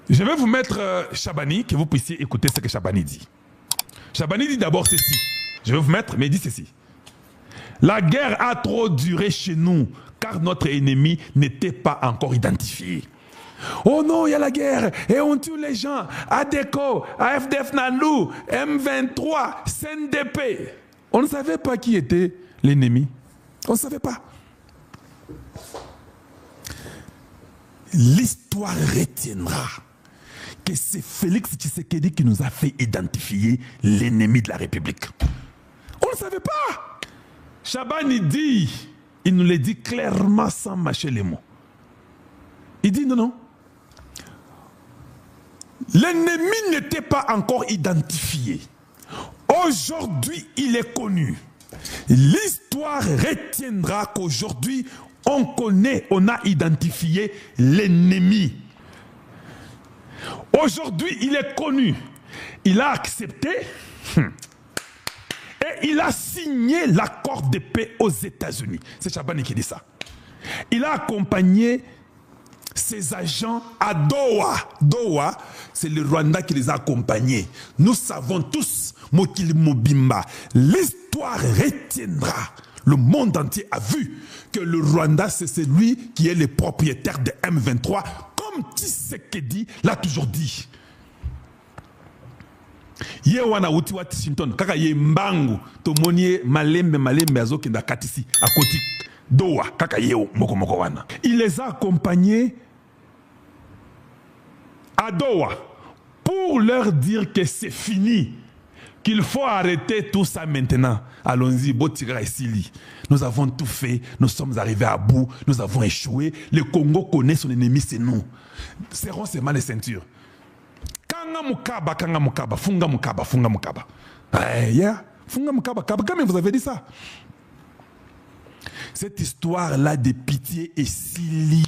Je vais vous mettre Chabani, que vous puissiez écouter ce que Chabani dit. Chabani dit d'abord ceci. Je vais vous mettre, mais il dit ceci. La guerre a trop duré chez nous, car notre ennemi n'était pas encore identifié. Oh non, il y a la guerre, et on tue les gens. ADECO, AFDF Nalou, M23, CNDP. On ne savait pas qui était l'ennemi. On ne savait pas. L'histoire retiendra que c'est Félix Tshisekedi qui nous a fait identifier l'ennemi de la République. On ne savait pas. Chabani dit, il nous le dit clairement sans mâcher les mots. Il dit non, non. L'ennemi n'était pas encore identifié. Aujourd'hui, il est connu. L'histoire retiendra qu'aujourd'hui, on connaît, on a identifié l'ennemi. Aujourd'hui, il est connu. Il a accepté et il a signé l'accord de paix aux États-Unis. C'est Chabani qui dit ça. Il a accompagné ses agents à Doha. Doha, c'est le Rwanda qui les a accompagnés. Nous savons tous, Mokili Mobimba, l'histoire retiendra. Le monde entier a vu que le Rwanda, c'est celui qui est le propriétaire de M23, comme Tshisekedi l'a toujours dit. Yewana uti wa Washington, kaka ye mbangu, tomonie malembe azokenda katisi, à côté Doha, kaka ye moko wana. Il les a accompagnés à Doha pour leur dire que c'est fini, qu'il faut arrêter tout ça maintenant. Allons-y, Botigra et Sili. Nous avons tout fait, nous sommes arrivés à bout, nous avons échoué. Le Congo connaît son ennemi, c'est nous. Serrons seulement les ceintures. Kanga mukaba, funga mukaba. Yeah, funga mukaba, quand même vous avez dit ça. Cette histoire-là de Pitié et Sili,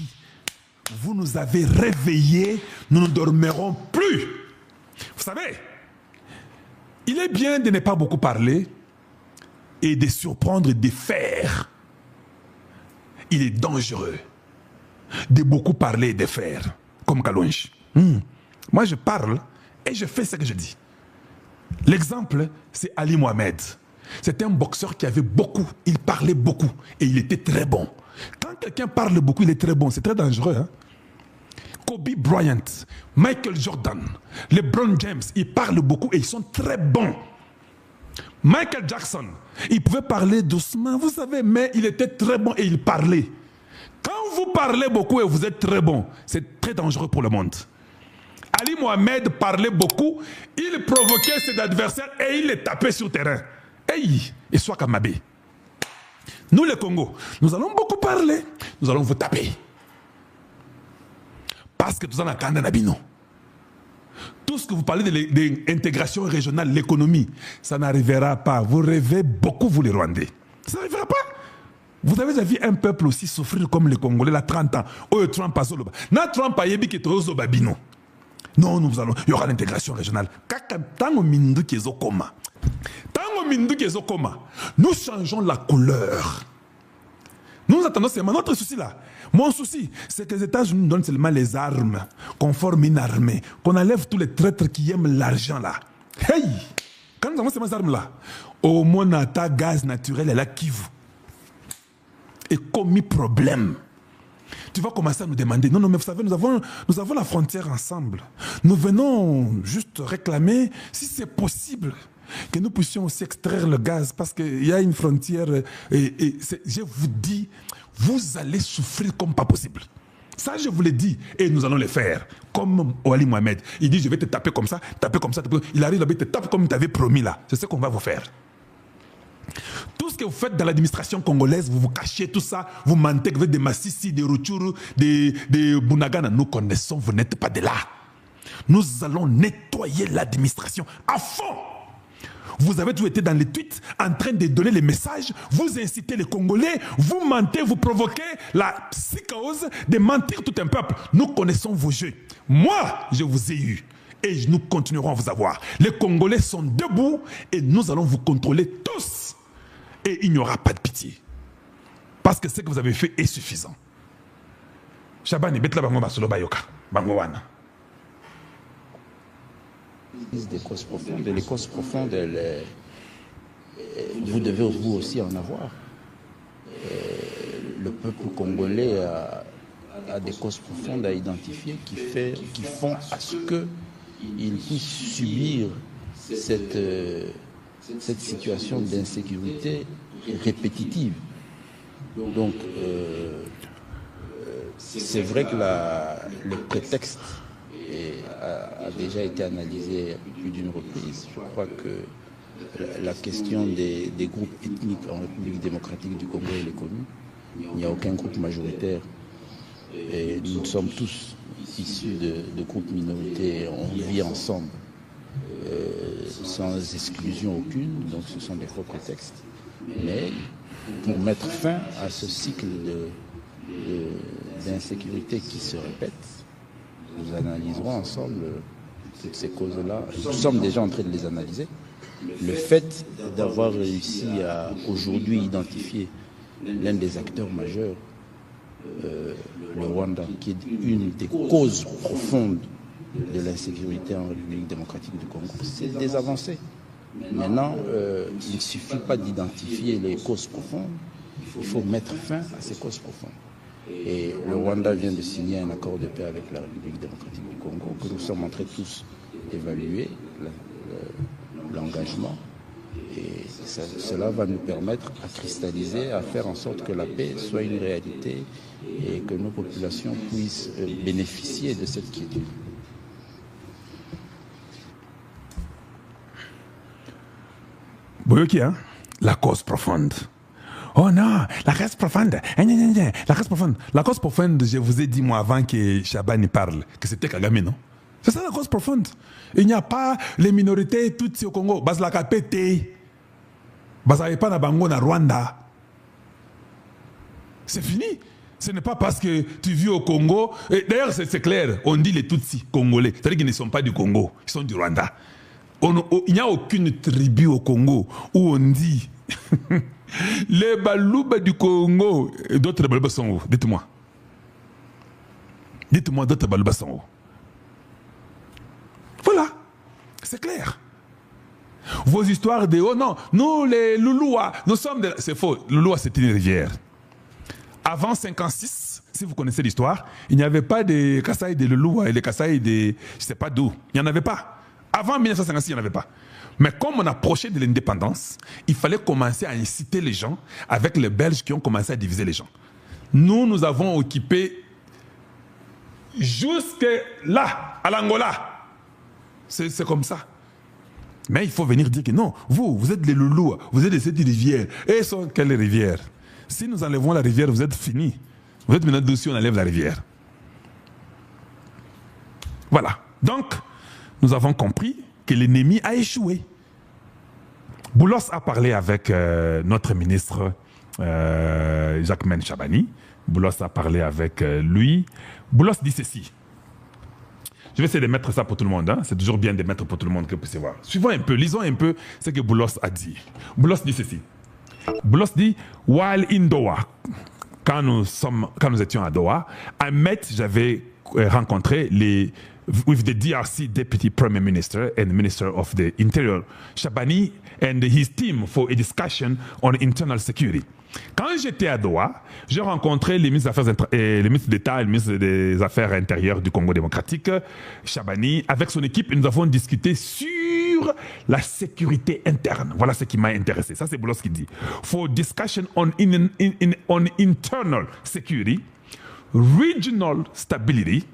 vous nous avez réveillés, nous ne dormirons plus. Vous savez, il est bien de ne pas beaucoup parler et de surprendre des faits. Il est dangereux de beaucoup parler et de faire, comme Kalonji. Moi, je parle et je fais ce que je dis. L'exemple, c'est Ali Mohamed. C'était un boxeur qui avait beaucoup, il parlait beaucoup et il était très bon. Quand quelqu'un parle beaucoup, il est très bon, c'est très dangereux. Hein? Kobe Bryant, Michael Jordan, LeBron James, ils parlent beaucoup et ils sont très bons. Michael Jackson, il pouvait parler doucement, vous savez, mais il était très bon et il parlait. Quand vous parlez beaucoup et vous êtes très bon, c'est très dangereux pour le monde. Ali Mohamed parlait beaucoup, il provoquait ses adversaires et il les tapait sur le terrain. Hey, et soit Kamabé. Nous les Congo, nous allons beaucoup parler, nous allons vous taper. Parce que tout ça n'a qu'un abino. Tout ce que vous parlez de l'intégration régionale, l'économie, ça n'arrivera pas. Vous rêvez beaucoup, vous les Rwandais. Ça n'arrivera pas. Vous avez déjà vu un peuple aussi souffrir comme les Congolais, là, 30 ans. Oh, Trump a solo. Na Trump a yebi qui est babino. Non, nous allons, il y aura l'intégration régionale. Tango mindu qui est coma. Tango mindu qui est coma. Nous changeons la couleur. Nous attendons seulement notre souci là. Mon souci, c'est que les États-Unis nous donnent seulement les armes, qu'on forme une armée, qu'on enlève tous les traîtres qui aiment l'argent là. Hey! Quand nous avons ces armes là, au moins notre gaz naturel est là qui vous. Et commis problème. Tu vas commencer à nous demander, non, non, mais vous savez, nous avons la frontière ensemble. Nous venons juste réclamer, si c'est possible, que nous puissions aussi extraire le gaz, parce qu'il y a une frontière, et je vous dis, vous allez souffrir comme pas possible. Ça, je vous l'ai dit, et nous allons le faire. Comme Ali Mohamed, il dit, je vais te taper comme ça, taper comme ça, taper. Il arrive là-bas, il te tape comme il t'avait promis là. C'est ce qu'on va vous faire. Tout ce que vous faites dans l'administration congolaise, vous vous cachez tout ça, vous mentez avec des Massissi, des Rutshuru, des Bunagana. Nous connaissons, vous n'êtes pas de là. Nous allons nettoyer l'administration à fond. Vous avez toujours été dans les tweets en train de donner les messages, vous incitez les Congolais, vous mentez, vous provoquez la psychose de mentir tout un peuple. Nous connaissons vos jeux. Moi, je vous ai eu. Et nous continuerons à vous avoir. Les Congolais sont debout et nous allons vous contrôler tous. Et il n'y aura pas de pitié. Parce que ce que vous avez fait est suffisant. Chabani, bet la bango basolo bayoka. Bango wana. Des causes profondes, et les causes profondes, vous devez vous aussi en avoir. Le peuple congolais a des causes profondes à identifier qui font à ce qu'il puisse subir cette situation d'insécurité répétitive. Donc, c'est vrai que le prétexte a déjà été analysé à plus d'une reprise. Je crois que la question des groupes ethniques en République démocratique du Congo, elle est connue. Il n'y a aucun groupe majoritaire. Et nous sommes tous issus de groupes minorités. On vit ensemble sans exclusion aucune. Donc ce sont des faux prétextes. Mais pour mettre fin à ce cycle d'insécurité qui se répète, nous analyserons ensemble toutes ces causes-là. Nous sommes déjà en train de les analyser. Le fait d'avoir réussi à aujourd'hui identifier l'un des acteurs majeurs, le Rwanda, qui est une des causes profondes de l'insécurité en République démocratique du Congo, c'est des avancées. Maintenant, il ne suffit pas d'identifier les causes profondes, il faut mettre fin à ces causes profondes. Et le Rwanda vient de signer un accord de paix avec la République démocratique du Congo, que nous sommes en train tous d'évaluer l'engagement. Et cela va nous permettre à cristalliser, à faire en sorte que la paix soit une réalité et que nos populations puissent bénéficier de cette quiétude. Boyoki, hein? La cause profonde. Oh non, la cause profonde. La cause profonde. La cause profonde, je vous ai dit moi avant que Chabani parle, que c'était Kagame, non? C'est ça la cause profonde. Il n'y a pas les minorités toutes au Congo. Bas la kapete. Bas pas na bango na Rwanda. C'est fini. Ce n'est pas parce que tu vis au Congo. D'ailleurs, c'est clair. On dit les Tutsis congolais. C'est-à-dire qu'ils ne sont pas du Congo. Ils sont du Rwanda. Il n'y a aucune tribu au Congo où on dit les Balouba du Congo. D'autres Balouba sont où? Dites-moi. Dites-moi, d'autres Balouba sont où? Voilà. C'est clair. Vos histoires de oh non, nous les Louloua, nous sommes de... C'est faux. Louloua, c'est une rivière. Avant 56, si vous connaissez l'histoire, il n'y avait pas de Kasaï de Louloua et les Kasaï de je ne sais pas d'où. Il n'y en avait pas. Avant 1956, il n'y en avait pas. Mais comme on approchait de l'indépendance, il fallait commencer à inciter les gens avec les Belges qui ont commencé à diviser les gens. Nous avons occupé jusque là, à l'Angola. C'est comme ça. Mais il faut venir dire que non, vous êtes les loulous, vous êtes de cette rivière. Et sont quelle rivière? Si nous enlevons la rivière, vous êtes finis. Vous êtes maintenant dessus, on enlève la rivière. Voilà. Donc, nous avons compris que l'ennemi a échoué. Boulos a parlé avec notre ministre Jacquemain Chabani. Boulos a parlé avec lui. Boulos dit ceci. Je vais essayer de mettre ça pour tout le monde. Hein. C'est toujours bien de mettre pour tout le monde que vous puissiez voir. Suivons un peu, lisons un peu ce que Boulos a dit. Boulos dit ceci. Boulos dit, while in Doha, quand nous étions à Doha, j'avais rencontré with the DRC Deputy Prime Minister and Minister of the Interior, Chabani, and his team for a discussion on internal security. Quand j'étais à Doha, j'ai rencontré les ministres d'État et le ministre des Affaires intérieures du Congo démocratique, Chabani. Avec son équipe, nous avons discuté sur la sécurité interne. Voilà ce qui m'a intéressé. Ça, c'est Boulos qui dit. For discussion on internal security, regional stability,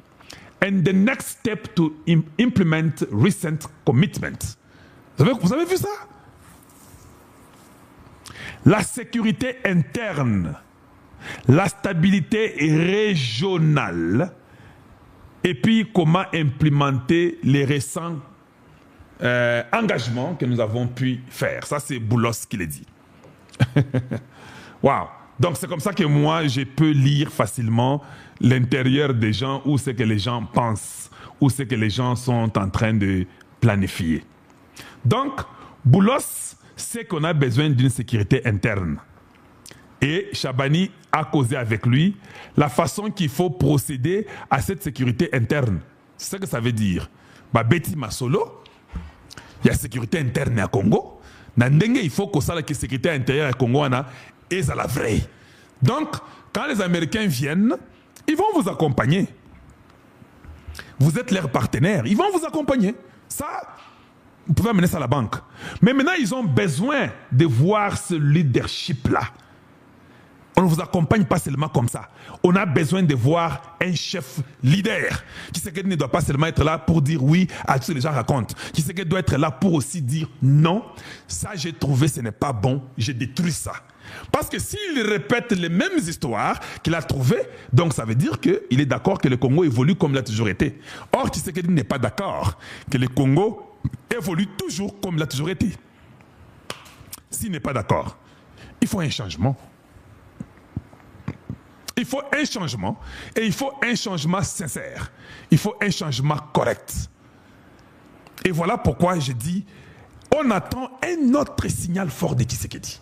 and the next step to implement recent commitments. Vous avez vu ça? La sécurité interne, la stabilité régionale, et puis comment implémenter les récents engagements que nous avons pu faire. Ça, c'est Boulos qui l'a dit. Waouh! Donc, c'est comme ça que moi, je peux lire facilement l'intérieur des gens, où c'est que les gens pensent, où c'est que les gens sont en train de planifier. Donc, Boulos, c'est qu'on a besoin d'une sécurité interne. Et Chabani a causé avec lui la façon qu'il faut procéder à cette sécurité interne. C'est ce que ça veut dire. Betty Masolo, Il y a sécurité interne à Congo. Il faut que ça, la sécurité intérieure à Congo est à la vraie. Donc, quand les Américains viennent, ils vont vous accompagner. Vous êtes leurs partenaires. Ils vont vous accompagner. Ça, vous pouvez amener ça à la banque. Mais maintenant, ils ont besoin de voir ce leadership-là. On ne vous accompagne pas seulement comme ça. On a besoin de voir un chef leader. Tshisekedi ne doit pas seulement être là pour dire oui à tout ce que les gens racontent. Tshisekedi doit être là pour aussi dire non, ça j'ai trouvé ce n'est pas bon, j'ai détruit ça. Parce que s'il répète les mêmes histoires qu'il a trouvées, donc ça veut dire qu'il est d'accord que le Congo évolue comme il a toujours été. Or, Tshisekedi n'est pas d'accord que le Congo évolue toujours comme il a toujours été. S'il n'est pas d'accord, il faut un changement. Il faut un changement, et il faut un changement sincère. Il faut un changement correct. Et voilà pourquoi je dis, on attend un autre signal fort de Tshisekedi.